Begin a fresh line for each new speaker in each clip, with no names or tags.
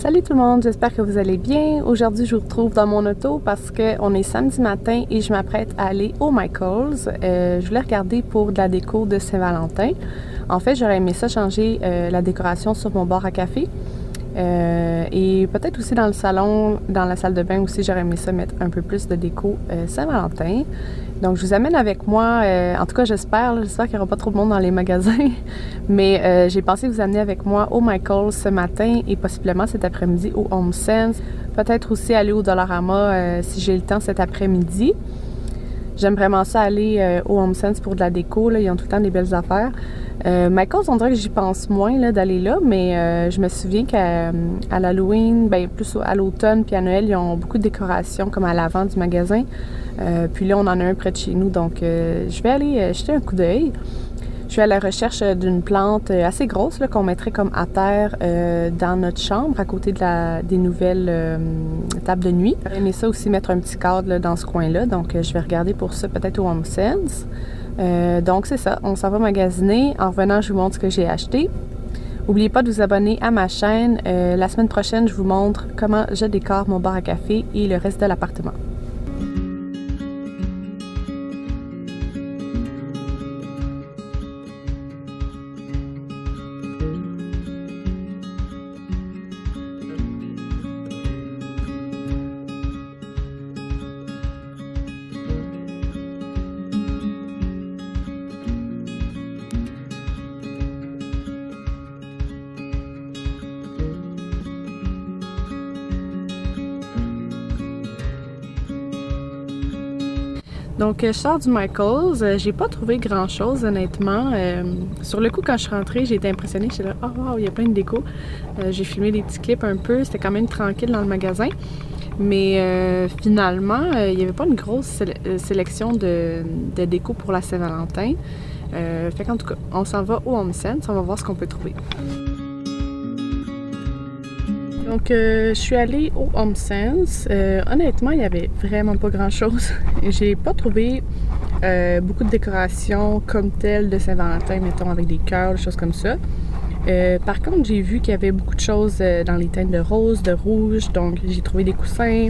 Salut tout le monde, j'espère que vous allez bien. Aujourd'hui, je vous retrouve dans mon auto parce qu'on est samedi matin et je m'apprête à aller au Michaels. Je voulais regarder pour de la déco de Saint-Valentin. En fait, j'aurais aimé ça changer la décoration sur mon bar à café. Et peut-être aussi dans le salon, dans la salle de bain aussi, j'aurais aimé ça mettre un peu plus de déco Saint-Valentin. Donc, je vous amène avec moi, en tout cas j'espère qu'il n'y aura pas trop de monde dans les magasins, mais j'ai pensé vous amener avec moi au Michaels ce matin et possiblement cet après-midi au HomeSense. Peut-être aussi aller au Dollarama si j'ai le temps cet après-midi. J'aime vraiment ça aller au HomeSense pour de la déco, là, ils ont tout le temps des belles affaires. Michaels, on dirait que j'y pense moins d'aller là, mais je me souviens qu'à l'Halloween, ben, plus à l'automne puis à Noël, ils ont beaucoup de décorations comme à l'avant du magasin. Puis là, on en a un près de chez nous, donc je vais aller jeter un coup d'œil. Je suis à la recherche d'une plante assez grosse qu'on mettrait comme à terre dans notre chambre à côté de des nouvelles tables de nuit. J'aurais aimé ça aussi mettre un petit cadre là, dans ce coin-là, donc je vais regarder pour ça peut-être au HomeSense. Donc c'est ça, on s'en va magasiner. En revenant, je vous montre ce que j'ai acheté. N'oubliez pas de vous abonner à ma chaîne. La semaine prochaine, je vous montre comment je décore mon bar à café et le reste de l'appartement. Donc, je sors du Michaels. J'ai pas trouvé grand-chose, honnêtement. Sur le coup, quand je suis rentrée, j'ai été impressionnée. J'étais là, oh wow, il y a plein de déco. J'ai filmé des petits clips un peu. C'était quand même tranquille dans le magasin. Mais finalement, il n'y avait pas une grosse sélection de déco pour la Saint-Valentin. Fait qu'en tout cas, on s'en va au HomeSense. On va voir ce qu'on peut trouver. Donc, je suis allée au HomeSense. Honnêtement, il n'y avait vraiment pas grand-chose. J'ai pas trouvé beaucoup de décorations comme telles de Saint-Valentin, mettons avec des cœurs, des choses comme ça. Par contre, j'ai vu qu'il y avait beaucoup de choses dans les teintes de rose, de rouge. Donc, j'ai trouvé des coussins,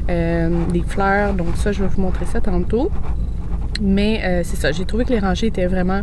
des fleurs. Donc ça, je vais vous montrer ça tantôt. Mais c'est ça, j'ai trouvé que les rangées étaient vraiment...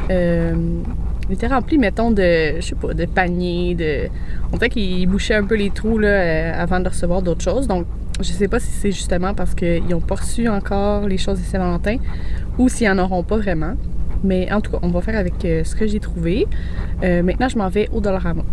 était rempli, mettons, je sais pas, de paniers, On dirait qu'ils bouchaient un peu les trous là, avant de recevoir d'autres choses. Donc, je sais pas si c'est justement parce qu'ils n'ont pas reçu encore les choses de Saint-Valentin ou s'ils n'en auront pas vraiment. Mais en tout cas, on va faire avec ce que j'ai trouvé. Maintenant, je m'en vais au Dollarama.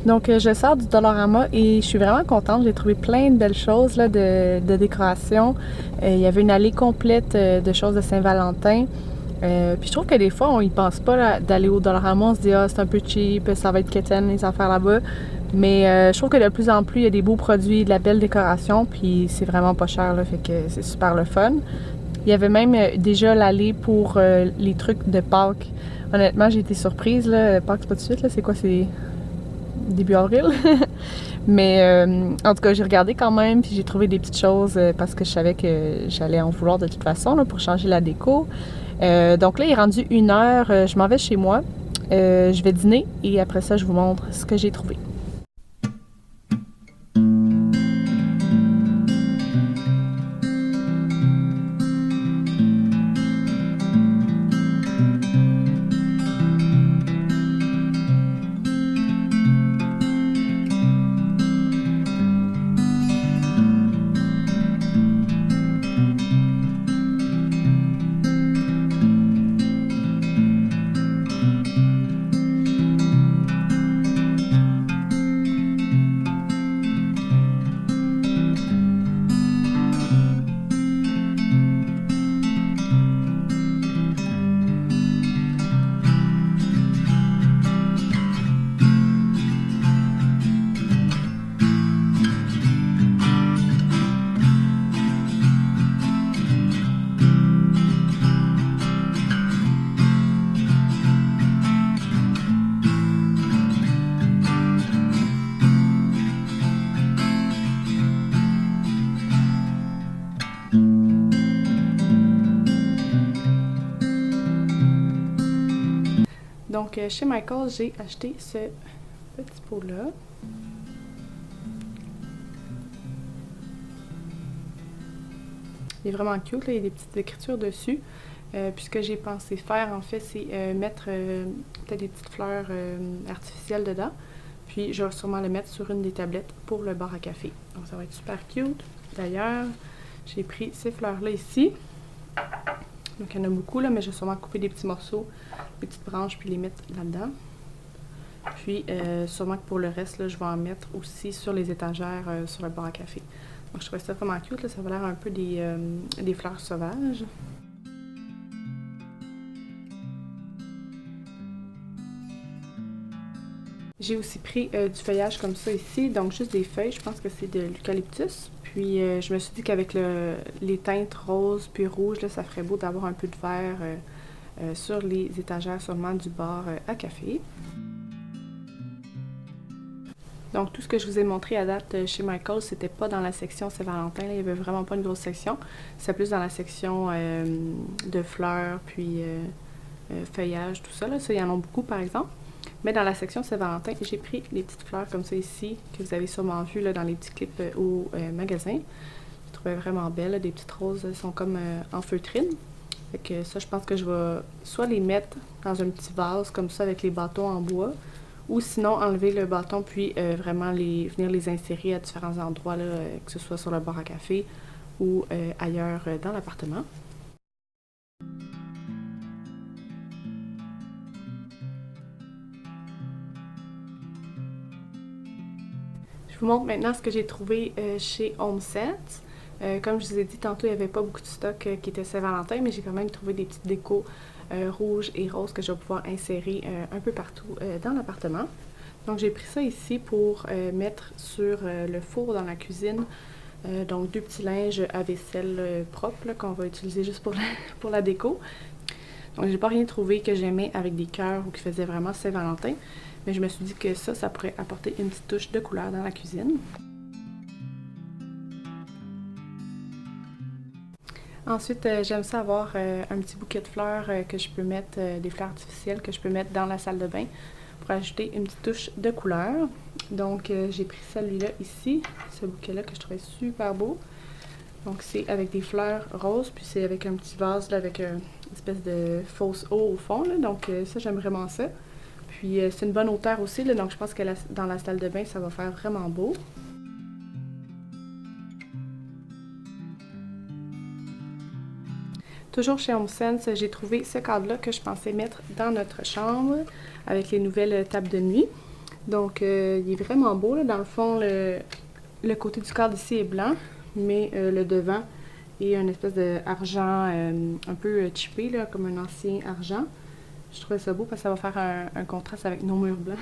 Donc, je sors du Dollarama et je suis vraiment contente. J'ai trouvé plein de belles choses là, de décoration. Il y avait une allée complète de choses de Saint-Valentin. Puis je trouve que des fois, on y pense pas d'aller au Dollarama. On se dit, ah, c'est un peu cheap, ça va être quétaine les affaires là-bas. Mais je trouve que de plus en plus, il y a des beaux produits, de la belle décoration. Puis c'est vraiment pas cher, là, fait que c'est super le fun. Il y avait même déjà l'allée pour les trucs de Pâques. Honnêtement, j'ai été surprise. Là. Pâques, c'est pas tout de suite, là. C'est quoi? C'est début avril. Mais en tout cas, j'ai regardé quand même, puis j'ai trouvé des petites choses parce que je savais que j'allais en vouloir de toute façon là, pour changer la déco. Donc là, il est rendu 1h, je m'en vais chez moi. Je vais dîner et après ça, je vous montre ce que j'ai trouvé. Donc, chez Michaels, j'ai acheté ce petit pot-là. Il est vraiment cute, là, il y a des petites écritures dessus. Puis ce que j'ai pensé faire, en fait, c'est mettre peut-être des petites fleurs artificielles dedans. Puis je vais sûrement le mettre sur une des tablettes pour le bar à café. Donc ça va être super cute. D'ailleurs, j'ai pris ces fleurs-là ici. Donc il y en a beaucoup, là, mais je vais sûrement couper des petits morceaux, des petites branches, puis les mettre là-dedans. Puis sûrement que pour le reste, là, je vais en mettre aussi sur les étagères sur le bar à café. Donc je trouvais ça vraiment cute, là, ça va l'air un peu des fleurs sauvages. J'ai aussi pris du feuillage comme ça ici, donc juste des feuilles, je pense que c'est de l'eucalyptus. Puis je me suis dit qu'avec les teintes roses puis rouges, là, ça ferait beau d'avoir un peu de vert sur les étagères seulement du bar à café. Donc tout ce que je vous ai montré à date chez Michaels, c'était pas dans la section Saint-Valentin, il y avait vraiment pas une grosse section. C'est plus dans la section de fleurs puis feuillage, tout ça. Là. Ça, il y en a beaucoup par exemple. Mais dans la section Saint-Valentin, j'ai pris les petites fleurs comme ça ici, que vous avez sûrement vu là, dans les petits clips au magasin. Je trouvais vraiment belles, là, des petites roses, elles sont comme en feutrine. Fait que ça, je pense que je vais soit les mettre dans un petit vase comme ça avec les bâtons en bois, ou sinon enlever le bâton puis vraiment venir les insérer à différents endroits, là, que ce soit sur le bar à café ou ailleurs dans l'appartement. Je vous montre maintenant ce que j'ai trouvé chez HomeSense. Comme je vous ai dit tantôt, il n'y avait pas beaucoup de stock qui était Saint-Valentin, mais j'ai quand même trouvé des petites décos rouges et roses que je vais pouvoir insérer un peu partout dans l'appartement. Donc j'ai pris ça ici pour mettre sur le four dans la cuisine. Donc 2 petits linges à vaisselle propres qu'on va utiliser juste pour la déco. Donc j'ai pas rien trouvé que j'aimais avec des cœurs ou qui faisait vraiment Saint-Valentin. Mais je me suis dit que ça pourrait apporter une petite touche de couleur dans la cuisine. Ensuite, j'aime ça avoir un petit bouquet de fleurs que je peux mettre, des fleurs artificielles que je peux mettre dans la salle de bain pour ajouter une petite touche de couleur. Donc, j'ai pris celui-là ici, ce bouquet-là que je trouvais super beau. Donc, c'est avec des fleurs roses, puis c'est avec un petit vase là, avec une espèce de fausse eau au fond. Là. Donc, ça, j'aime vraiment ça. Puis c'est une bonne hauteur aussi, là, donc je pense que dans la salle de bain, ça va faire vraiment beau. Toujours chez HomeSense, j'ai trouvé ce cadre-là que je pensais mettre dans notre chambre avec les nouvelles tables de nuit. Donc, il est vraiment beau, là. Dans le fond, le côté du cadre ici est blanc, mais le devant est une espèce d'argent un peu chippé, là, comme un ancien argent. Je trouvais ça beau parce que ça va faire un contraste avec nos murs blancs.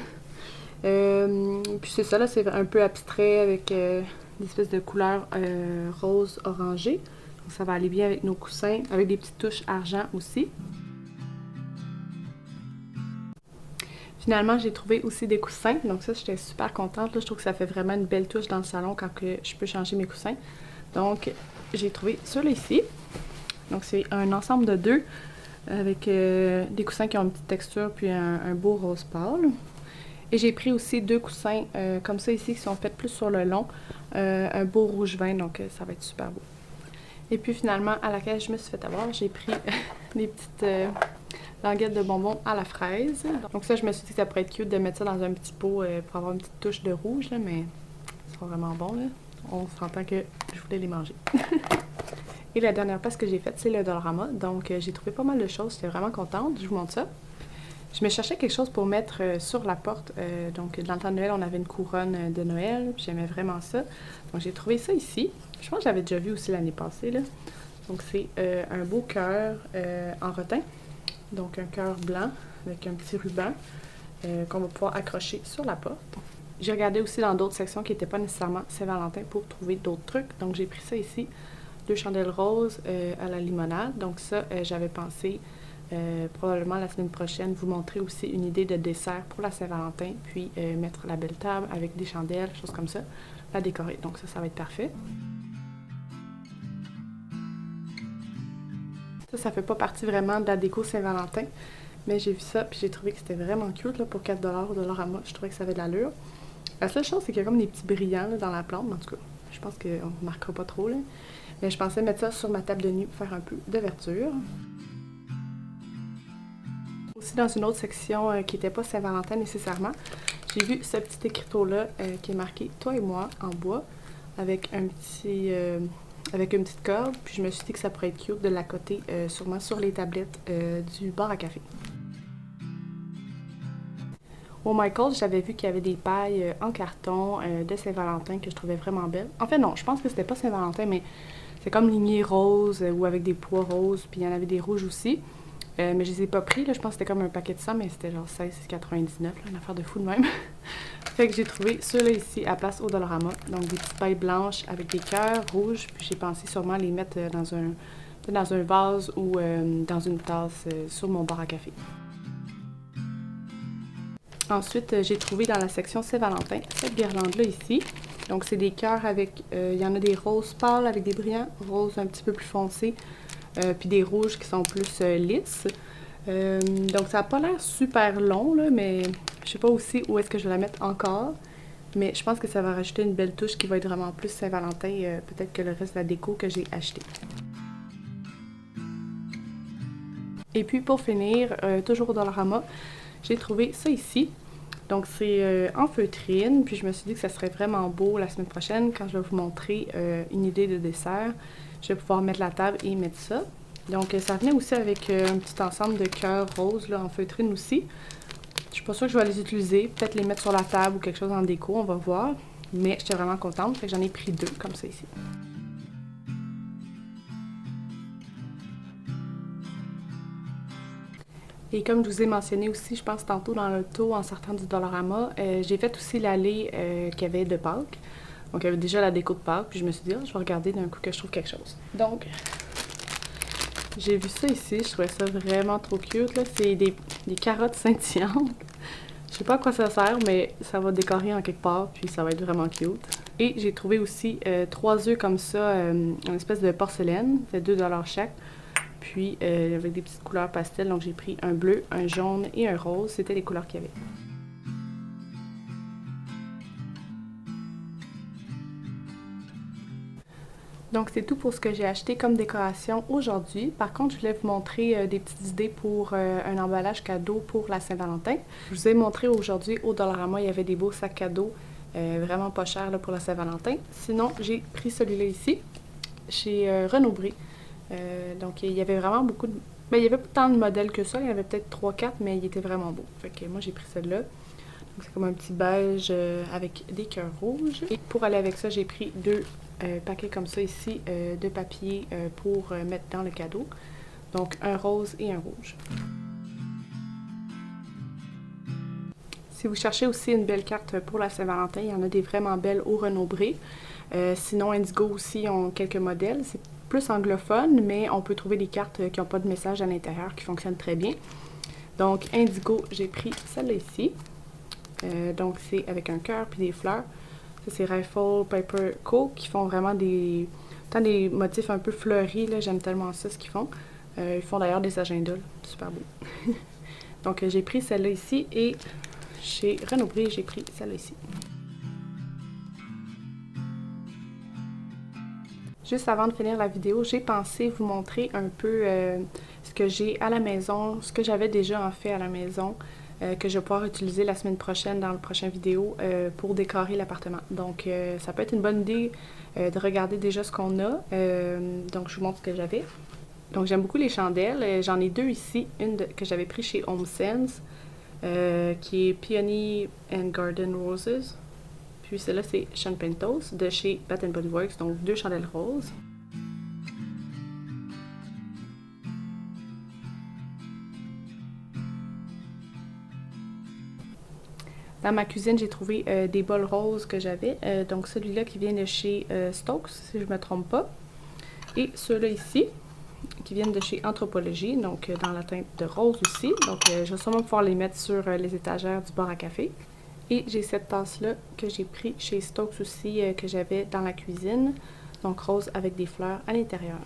Puis c'est ça, là, c'est un peu abstrait avec des espèces de couleurs rose orangées. Donc ça va aller bien avec nos coussins, avec des petites touches argent aussi. Finalement, j'ai trouvé aussi des coussins, donc ça, j'étais super contente. Là, je trouve que ça fait vraiment une belle touche dans le salon quand que je peux changer mes coussins. Donc, j'ai trouvé ceux-là ici. Donc, c'est un ensemble de deux avec des coussins qui ont une petite texture puis un beau rose pâle. Et j'ai pris aussi deux coussins comme ça ici qui sont faits plus sur le long, un beau rouge vin, donc ça va être super beau. Et puis finalement, à laquelle je me suis fait avoir, j'ai pris des petites languettes de bonbons à la fraise. Donc ça, je me suis dit que ça pourrait être cute de mettre ça dans un petit pot pour avoir une petite touche de rouge, là, mais ils sont vraiment bons, là. On s'entend que je voulais les manger. Et la dernière place que j'ai faite, c'est le Dollarama. Donc j'ai trouvé pas mal de choses, j'étais vraiment contente. Je vous montre ça. Je me cherchais quelque chose pour mettre sur la porte. Donc, dans le temps de Noël, on avait une couronne de Noël. J'aimais vraiment ça. Donc, j'ai trouvé ça ici. Je pense que j'avais déjà vu aussi l'année passée, là. Donc, c'est un beau cœur en rotin. Donc, un cœur blanc avec un petit ruban qu'on va pouvoir accrocher sur la porte. J'ai regardé aussi dans d'autres sections qui n'étaient pas nécessairement Saint-Valentin pour trouver d'autres trucs. Donc, j'ai pris ça ici. 2 chandelles roses à la limonade. Donc, ça, j'avais pensé... probablement la semaine prochaine, vous montrer aussi une idée de dessert pour la Saint-Valentin, puis mettre la belle table avec des chandelles, choses comme ça, la décorer. Donc ça va être parfait. Ça fait pas partie vraiment de la déco Saint-Valentin, mais j'ai vu ça, puis j'ai trouvé que c'était vraiment cute là, pour 4$ au Dollarama. Je trouvais que ça avait de l'allure. La seule chose, c'est qu'il y a comme des petits brillants là, dans la plante, en tout cas. Je pense qu'on ne remarquera pas trop, là. Mais je pensais mettre ça sur ma table de nuit pour faire un peu d'ouverture. Aussi dans une autre section qui n'était pas Saint-Valentin nécessairement, j'ai vu ce petit écriteau-là qui est marqué « Toi et moi » en bois avec un petit, avec une petite corde. Puis je me suis dit que ça pourrait être cute de l'accoter sûrement sur les tablettes du bar à café. Au Michaels, j'avais vu qu'il y avait des pailles en carton de Saint-Valentin que je trouvais vraiment belles. En fait non, je pense que c'était pas Saint-Valentin, mais c'est comme ligné rose ou avec des pois roses, puis il y en avait des rouges aussi. Mais je les ai pas pris, là. Je pense que c'était comme un paquet de 100, mais c'était genre 16,99, une affaire de fou de même. Fait que j'ai trouvé ceux-là ici à place au Dollarama. Donc des petites pailles blanches avec des cœurs rouges. Puis j'ai pensé sûrement les mettre dans un vase ou dans une tasse sur mon bar à café. Ensuite, j'ai trouvé dans la section Saint-Valentin cette guirlande-là ici. Donc c'est des cœurs avec, il y en a des roses pâles avec des brillants, roses un petit peu plus foncés. Puis des rouges qui sont plus lisses. Donc ça n'a pas l'air super long, là, mais je sais pas aussi où est-ce que je vais la mettre encore. Mais je pense que ça va rajouter une belle touche qui va être vraiment plus Saint-Valentin, peut-être que le reste de la déco que j'ai acheté. Et puis pour finir, toujours au Dollarama, j'ai trouvé ça ici. Donc c'est en feutrine, puis je me suis dit que ça serait vraiment beau la semaine prochaine quand je vais vous montrer une idée de dessert. Je vais pouvoir mettre la table et mettre ça. Donc ça venait aussi avec un petit ensemble de cœurs roses là, en feutrine aussi. Je suis pas sûre que je vais les utiliser, peut-être les mettre sur la table ou quelque chose en déco, on va voir. Mais j'étais vraiment contente, fait que j'en ai pris 2 comme ça ici. Et comme je vous ai mentionné aussi, je pense tantôt dans l'auto en sortant du Dollarama, j'ai fait aussi l'allée qu'il y avait de Pâques. Donc il y avait déjà la déco de Pâques, puis je me suis dit, je vais regarder d'un coup que je trouve quelque chose. Donc, j'ai vu ça ici, je trouvais ça vraiment trop cute. C'est des carottes scintillantes. Je sais pas à quoi ça sert, mais ça va décorer en quelque part, puis ça va être vraiment cute. Et j'ai trouvé aussi 3 œufs comme ça, une espèce de porcelaine, c'est 2$ chaque. Puis avec des petites couleurs pastel, donc j'ai pris un bleu, un jaune et un rose, c'était les couleurs qu'il y avait. Donc c'est tout pour ce que j'ai acheté comme décoration aujourd'hui. Par contre, je voulais vous montrer des petites idées pour un emballage cadeau pour la Saint-Valentin. Je vous ai montré aujourd'hui au Dollarama, il y avait des beaux sacs cadeaux vraiment pas chers là, pour la Saint-Valentin. Sinon, j'ai pris celui-là ici, chez Renaud-Bré. Donc il y avait vraiment beaucoup de... Ben, il y avait pas tant de modèles que ça, il y avait peut-être 3-4, mais il était vraiment beau. Fait que moi j'ai pris celui-là. C'est comme un petit beige avec des cœurs rouges. Et pour aller avec ça, j'ai pris 2 paquets comme ça ici de papier pour mettre dans le cadeau. Donc un rose et un rouge. Si vous cherchez aussi une belle carte pour la Saint-Valentin, il y en a des vraiment belles au Renaud-Bré. Sinon, Indigo aussi ont quelques modèles. C'est plus anglophone, mais on peut trouver des cartes qui n'ont pas de message à l'intérieur, qui fonctionnent très bien. Donc, Indigo, j'ai pris celle-là ici. Donc, c'est avec un cœur puis des fleurs. Ça, c'est Rifle Paper Co. qui font vraiment des motifs un peu fleuris. J'aime tellement ça, ce qu'ils font. Ils font d'ailleurs des agendas. Super beau. Donc, j'ai pris celle-là ici et chez Renaud-Bré, j'ai pris celle-là ici. Juste avant de finir la vidéo, j'ai pensé vous montrer un peu ce que j'ai à la maison, ce que j'avais déjà en fait à la maison, que je vais pouvoir utiliser la semaine prochaine dans la prochaine vidéo pour décorer l'appartement. Donc ça peut être une bonne idée de regarder déjà ce qu'on a. Donc je vous montre ce que j'avais. Donc j'aime beaucoup les chandelles. J'en ai 2 ici, une que j'avais pris chez HomeSense, qui est Peony and Garden Roses. Puis celle-là, c'est Champagne Toast de chez Bath & Body Works, donc 2 chandelles roses. Dans ma cuisine, j'ai trouvé des bols roses que j'avais. Donc celui-là qui vient de chez Stokes, si je ne me trompe pas. Et ceux-là ici, qui viennent de chez Anthropologie, donc dans la teinte de rose aussi. Donc je vais sûrement pouvoir les mettre sur les étagères du bar à café. Et j'ai cette tasse-là que j'ai pris chez Stokes aussi, que j'avais dans la cuisine. Donc rose avec des fleurs à l'intérieur.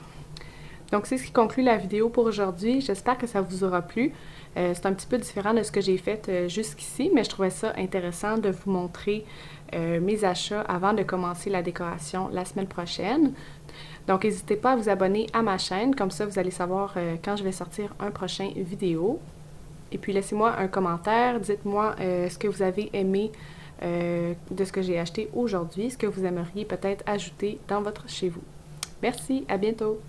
Donc c'est ce qui conclut la vidéo pour aujourd'hui. J'espère que ça vous aura plu. C'est un petit peu différent de ce que j'ai fait jusqu'ici, mais je trouvais ça intéressant de vous montrer mes achats avant de commencer la décoration la semaine prochaine. Donc n'hésitez pas à vous abonner à ma chaîne, comme ça vous allez savoir quand je vais sortir un prochain vidéo. Et puis laissez-moi un commentaire, dites-moi ce que vous avez aimé de ce que j'ai acheté aujourd'hui, ce que vous aimeriez peut-être ajouter dans votre chez vous. Merci, à bientôt!